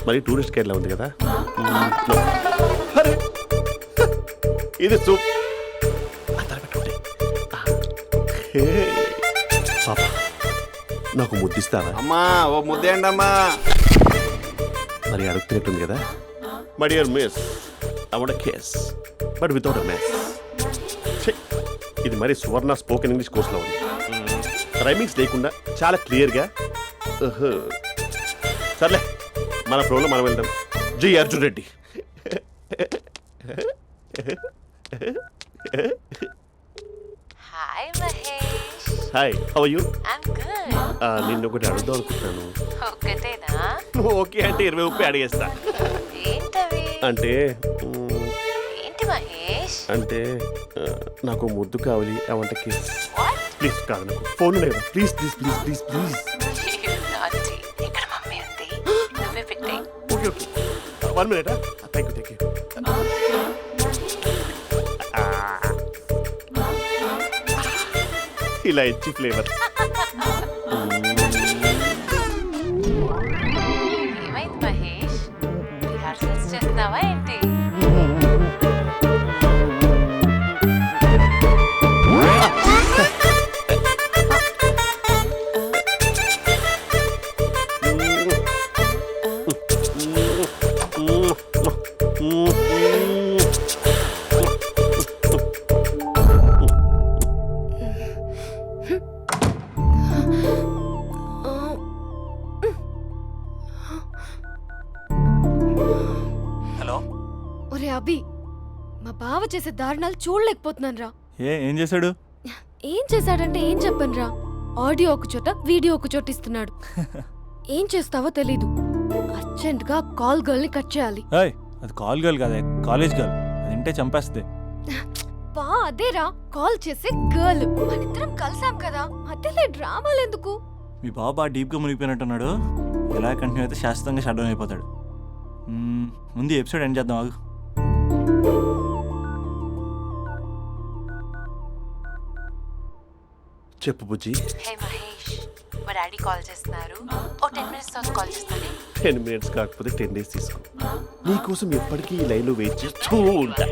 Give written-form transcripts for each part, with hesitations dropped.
మరి టూరిస్ట్ గైడ్లా ఉంది కదా. ఇది సూప్ పాప, నాకు ముద్దిస్తావా? అమ్మా ఓ ముద్దేయండి అమ్మా. మరి అడుగుతున్నట్టుంది కదా. My dear miss, I want kiss but without a miss. ఇది మరి సువర్ణ స్పోకెన్ ఇంగ్లీష్ కోర్సులో ఉంది. రైమింగ్స్ లేకుండా చాలా క్లియర్గా. సర్లే, మన ప్రోలో మనం వెళ్దాం. జి Arjun Reddy. Hi Mahesh. Hi, how are you? I'm good. నిన్ను ఒకటి అడుగుదాం అనుకుంటున్నాను. ఒకటేనా? నువ్వు ఓకే అంటే 20 రూపాయలు అడిగేస్తా. ఏంటవి? అంటే ఏంటి మహేష్? అంటే నాకు ముద్దు కావాలి. I want kiss. What? Please కాదు, నాకు ఫోన్ లేదు. Please please please please please. నాటి ఇక్కడ మమ్మీ ఉంది, నువ్వే పెట్టే. Okay okay, 1 minute. Thank you thank you. ఇలా ఇచ్చి ఫ్లేవర్. ఏమైంది మహేష్? రిహార్సల్స్ చేస్తున్నావా ఏంటి? ఒరే అభి, మా బావ చేసే దారుణాలు చూడలేకపోతున్నాను రా. ఏం చేశాడు? ఏం చేశాడంటే ఏం చెప్పను రా. ఆడియో ఒక చోట, వీడియో ఒక చోట ఇస్తున్నాడు. ఏం చేస్తావో తెలీదు. అర్జెంట్ గా కాల్ గర్ల్ ని కట్ చేయాలి. అది కాల్ గర్ల్ కాదే, కాలేజ్ గర్ల్. అది వింటే చంపేస్తుంది. బా అదేరా, కాల్ చేసే గర్ల్. మనిద్దరం కలిసాం కదా, మధ్యలో డ్రామాలు ఎందుకు? మీ బాబు బాగా డీప్గా మునిగిపోయినట్టున్నాడు. ఎలా కంటిన్యూ అయితే శాశ్వతంగా షట్ డౌన్ అయిపోతాడు. ముందు ఎపిసోడ్ ఎండ్ చేద్దాం ఆగు. చెప్పు బుజ్జి. హే మహేష్, మా డాడీ కాల్ చేస్తున్నారు. ఓ 10 minutes తర్వాత కాల్ చేస్తాను. 10 minutes కాకపోతే 10 days తీసుకో. నీకోసం ఎప్పటికీ ఈ లైన్లో వెయిట్ చేస్తూ ఉంటా.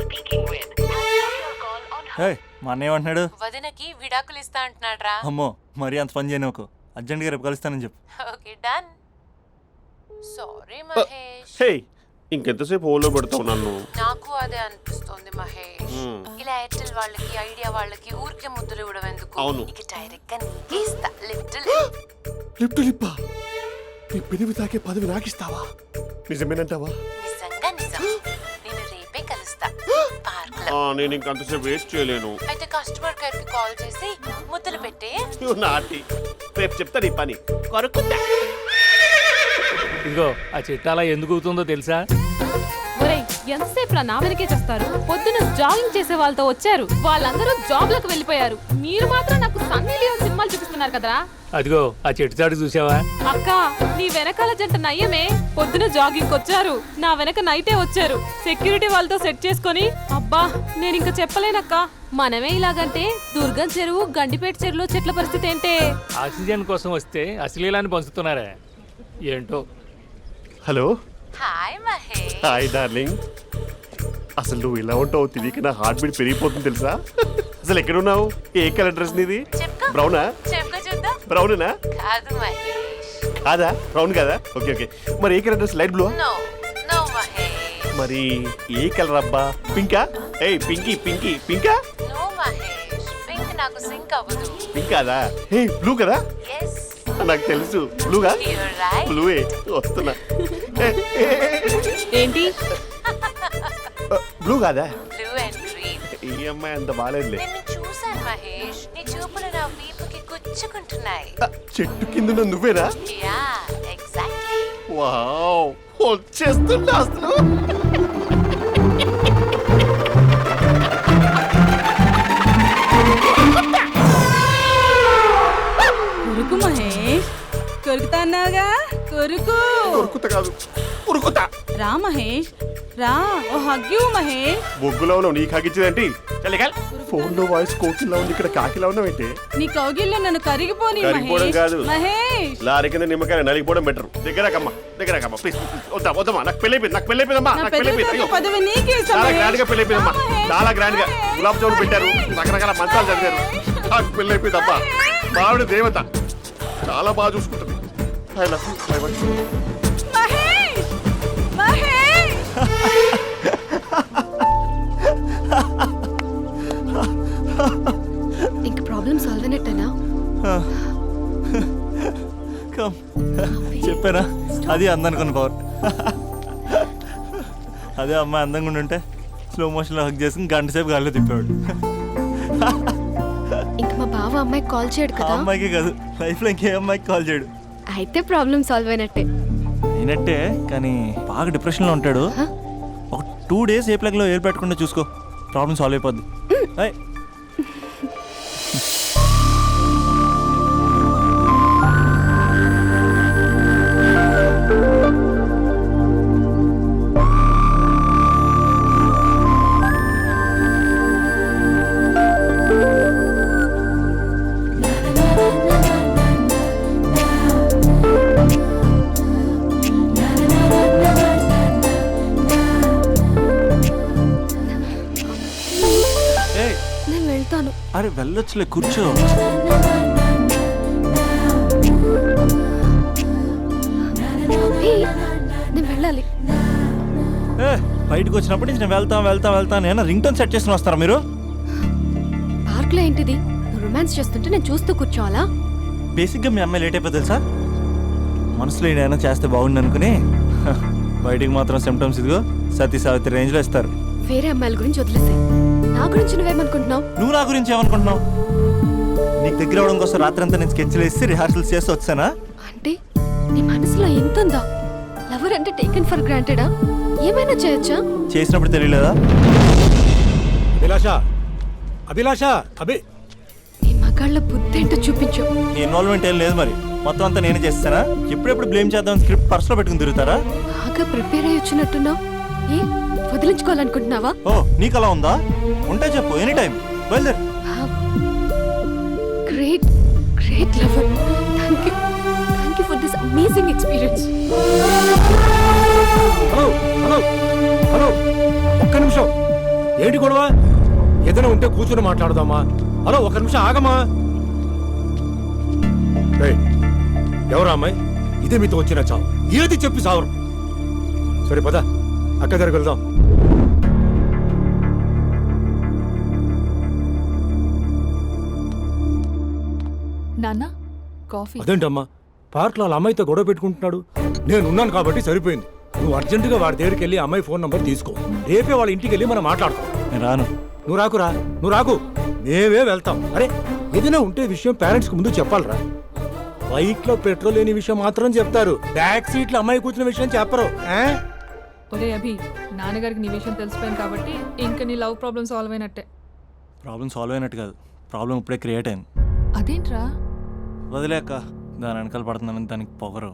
మా అన్న ఏమంటున్నాడు? వదినకి విడాకులు ఇస్తా అంటున్నాడు రా. అమ్మో, మరీ అంత పని చేయను. ఒక అర్జెంట్గా రేపు కలుస్తానని చెప్పు. Okay done. సారీ మహేష్. హే, ఇంకెంతసేపు హోల్లో పెడతావు నన్ను? నాకు అదే అనిపిస్తుంది మహేష్. ఇలా ఎయిర్టెల్ వాళ్ళకి, ఐడియా వాళ్ళకి ఊరికే ముద్దులు ఇవ్వడం ఎందుకు? అవును. ఇక డైరెక్ట్ గా నీకే ఇస్తా. లిప్ టు లిప్పా? నీ పెనివి తాకే పదవి నాకిస్తావా? నిజమేనంటావా? నిజంగా నిజం. నేను రేపే కలుస్తా పార్క్ లో. నేను ఇంకంతసేపు వెయిట్ చేయలేను. అయితే కస్టమర్ కేర్ కి కాల్ చేసి ముద్దులు పెట్టే. నాటి రేపు చెప్తా నీ పని. కొరుకుందా? ఇదిగో ఆ చెట్టు అలా ఎందుకు అవుతుందో తెలుసా? ఒరేయ్, ఎంతసేపు నా వెనకే చేస్తారు? పొద్దున జాగింగ్ చేసే వాళ్ళతో వచ్చారు, వాళ్ళందరూ జాబ్లకు వెళ్ళిపోయారు. మీరు మాత్రం నాకు సన్నీ లియోన్ సినిమాలు చూపిస్తున్నారు కదరా. అదిగో ఆ చెట్టు చాటు చూసావా? అక్క, నీ వెనకాల జంట నయ్యమే. పొద్దున జాగింగ్ వచ్చారు, నా వెనక నైటే వచ్చారు. సెక్యూరిటీ వాళ్ళతో సెట్ చేసుకొని, అబ్బా నేను ఇంకా చెప్పలేనక్క. మనమే ఇలాగంటే దుర్గం చెరువు, గండిపేట చెరువులో చెట్ల పరిస్థితి ఏంటే? ఆక్సిజన్ కోసం వస్తే అశ్లీలాన్ని పంచుతున్నారా ఏంటో. Hello. Hi Mahesh. Hi darling. అసలు నువ్వు ఇలా ఉంటావు తిరిగి నా హార్ట్ బీట్ పెరిగిపోతుంది తెలుసా? అసలు ఎక్కడున్నావు? ఏ కలర్ డ్రెస్ నీది? బ్రౌనా? చెప్పుకో చూద్దాం. బ్రౌనేనా? కాదు మహేష్. కాదా? బ్రౌన్ కదా? Okay okay. మరి ఏ colour dress? Light blue? No no Mahesh. మరి ఏ కలర్ అబ్బా? పింకా? ఏయ్ పింకీ పింకీ పింకా? నో మహేష్, పింక్ నాకు సింక్ అవ్వదు. పింక్ కాదా? ఏ బ్లూ కదా? yes నాకు తెలుసు. బ్లూగా? you're right. బ్లూవే వస్తున్నా. ఏంటి? బ్లూ కాదా? blue and green. ఈ అమ్మాయి అంత బాగాలేదులే. నిన్ను చూశాను మహేష్, నీ చూపులు నా వీపుకి గుచ్చుకుంటున్నాయి. చెట్టు కింద నువ్వేనా? Yeah exactly. వావ్, వచ్చేస్తున్నా అసలు. కొరుకు మహేష్, కొరుకుతా అన్నావుగా, కొరుకు. ఉరుకుతా కాదు, ఉరుకుతా. రా మహేష్, రా ఓ హగ్గు మహేష్. బొగ్గులో ఉన్నావు నీకు హగిచ్చిందేంటి? ఫోన్ లో వాయిస్ కోకిలా ఉంది, ఇక్కడ కాకిలా ఉన్నావు అయితే. నీ కౌగిల్లో నన్ను కరిగిపోని కరిగిపోవడం కాదు. మహేష్. లారీ కింద నిమ్మకాయ నలిగిపోవడం బెటర్. దగ్గరకమ్మా ప్లీజ్. వద్దమ్మా, నాకు పెళ్ళైపోయిందమ్మా, నా నాకు పెళ్ళైపోయింది. పెద్ద అయ్యో పదవి నీకే ఇస్తా చాలా మహేష్. గ్రాండ్ గా పెళ్ళైపోయిందమ్మా, మహేష్. చాలా గ్రాండ్ గా గులాబ్ జామున్ పెట్టారు, రకరకాల మంచాలు చదివారు. నాకు పెళ్ళైపోయిందమ్మా. మావిడ దేవత, చాలా బాగా చూసుకుంటుంది. I love you. I want you. Mahesh. Mahesh. ఇంక ప్రాబ్లం సాల్వ్ అయినట్టేనా? కమ్ చెప్పానా, అది అందనుకున్న పవర్. అదే అమ్మాయి అందంగా ఉండుంటే స్లో మోషన్లో హక్ చేసుకుని గంట సేపు గాల్లో తిప్పేవాడు. ఇంక మా బావ అమ్మాయికి కాల్ చేయడు ఆ కదా? అమ్మాయికి కాదు, లైఫ్లో ఇంకే అమ్మాయికి కాల్ చేయడు. అయితే ప్రాబ్లం సాల్వ్ అయినట్టే. అయినట్టే, కానీ బాగా డిప్రెషన్లో ఉంటాడు. ఒక 2 days ఏ ప్లగ్లో ఏలు పెట్టకుండా చూసుకో, ప్రాబ్లం సాల్వ్ అయిపోద్ది. ఏయ్, ఏయ్, నేను వెళ్తాను. అరే వెళ్ళొచ్చులే, కూర్చో. ఏయ్, నేను వెళ్ళాలి. ఏ బయటకు వచ్చినప్పటి నుంచి నేను వెళ్తాను ఏమన్నా రింగ్ టోన్ సెట్ చేసుకుని వస్తారా మీరు? పార్క్ లో ఏంటిది? నువ్వు రొమాన్స్ చేస్తుంటే నేను చూస్తూ కూర్చోవాలా? బేసిక్గా మీ అమ్మాయి లేట్ అయిపోతుంది తెలుసా? మనసులో ఏదైనా చేస్తే బాగుండు అనుకుని బయటికి మాత్రం సిమ్టమ్స్ ఇదిగో సతీ సావిత్రి రేంజ్లో ఇస్తారు. వేరే అమ్మాయిల గురించి వదిలేసే, నా గురించి నువ్వేమనుకుంటున్నావు? నువ్వు నా గురించి ఏమనుకుంటున్నావు? నీకు దగ్గర అవడం కోసం రాత్రంతా నేను స్కెచ్లు వేసి రిహార్సల్స్ చేసి వచ్చానా? అంటే నీ మనసులో ఎంత ఉందా? లవర్ అంటే టేకెన్ ఫర్ గ్రాంటెడా? ఏమైనా చేయొచ్చా? చేసినప్పుడు తెలియలేదా? అభిలాష నీ మగాళ్ళ బుద్ధి ఏంటో చూపించు. నీ ఇన్వాల్వ్మెంట్ ఏం లేదు మరి, మొత్తం అంతా నేనే చేస్తానా? ఎప్పుడెప్పుడు బ్లేమ్ చేద్దాం స్క్రిప్ట్ పర్సులో పెట్టుకుని తిరుగుతారా? బాగా ప్రిపేర్ అయ్యి వచ్చినట్టున్నావు. ఏ వదిలించుకోవాలనుకుంటున్నావా? ఓ నీకు అలా ఉందా? ఉంటే చెప్పు, ఎనీ టైం బయలుదేరు. Great great lover. Thank you for this amazing experience. Hello ఒక్క నిమిషం. ఏంటి గొడవ? ఏదైనా ఉంటే కూర్చొని మాట్లాడదామా? హలో ఒక్క నిమిషం ఆగమా. ఎవరా అమ్మాయి? ఇదే మీతో వచ్చిన చావు. ఏది చెప్పి సావరు. సరే పద, అక్క దగ్గరికి వెళ్దాం. నాన్న కాఫీ. అదేంటమ్మా, పార్క్లో వాళ్ళ అమ్మాయితో గొడవ పెట్టుకుంటున్నాడు. నేను ఉన్నాను కాబట్టి సరిపోయింది. నువ్వు అర్జెంటుగా వాడి దగ్గరికి వెళ్ళి అమ్మాయి ఫోన్ నంబర్ తీసుకో. రేపే వాళ్ళ ఇంటికి వెళ్ళి మనం మాట్లాడుతాం. నేను రాను. నువ్వు రాకు, మేమే వెళ్తాం. అరే ఏదైనా ఉంటే విషయం పేరెంట్స్ కి ముందు చెప్పాలరా. బైక్ లో పెట్రోల్ లేని విషయం మాత్రం చెప్తారు, బ్యాక్ సీట్ లో అమ్మాయి కూర్చున్న విషయం చెప్పరు. ఒరే అభి, నాన్నగారికి నీ విషయం తెలిసిపోయింది కాబట్టి ఇంకా నీ లవ్ ప్రాబ్లమ్ సాల్వ్ అయినట్టే. ప్రాబ్లం సాల్వ్ అయినట్టు కాదు, ప్రాబ్లం ఇప్పుడే క్రియేట్ అయింది. అదేంట్రా? వదిలేక దాని వెనకాల పడుతున్నానని దానికి పొగరు.